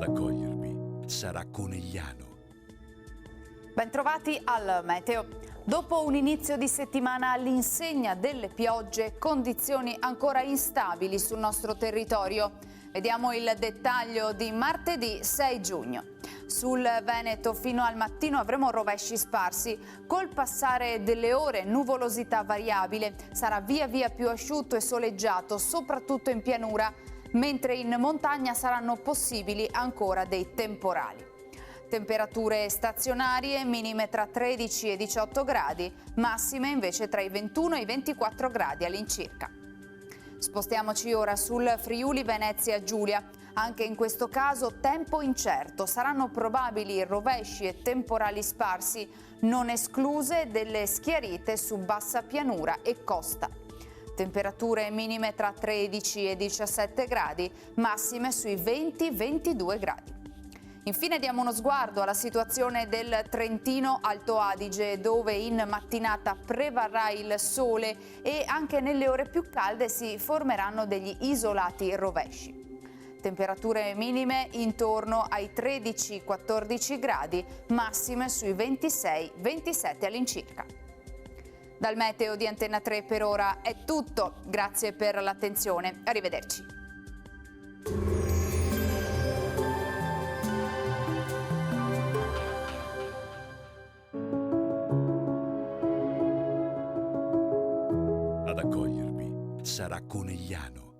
Ad accogliervi sarà Conegliano. Bentrovati al Meteo. Dopo un inizio di settimana all'insegna delle piogge, condizioni ancora instabili sul nostro territorio. Vediamo il dettaglio di martedì 6 giugno. Sul Veneto fino al mattino avremo rovesci sparsi. Col passare delle ore nuvolosità variabile, sarà via via più asciutto e soleggiato, soprattutto in pianura, mentre in montagna saranno possibili ancora dei temporali. Temperature stazionarie, minime tra 13 e 18 gradi, massime invece tra i 21 e i 24 gradi all'incirca. Spostiamoci ora sul Friuli Venezia Giulia. Anche in questo caso tempo incerto, saranno probabili rovesci e temporali sparsi, non escluse delle schiarite su bassa pianura e costa. Temperature minime tra 13 e 17 gradi, massime sui 20-22 gradi. Infine diamo uno sguardo alla situazione del Trentino Alto Adige, dove in mattinata prevarrà il sole e anche nelle ore più calde si formeranno degli isolati rovesci. Temperature minime intorno ai 13-14 gradi, massime sui 26-27 all'incirca. Dal Meteo di Antenna 3 per ora è tutto, grazie per l'attenzione, arrivederci. Ad accogliervi sarà Conegliano.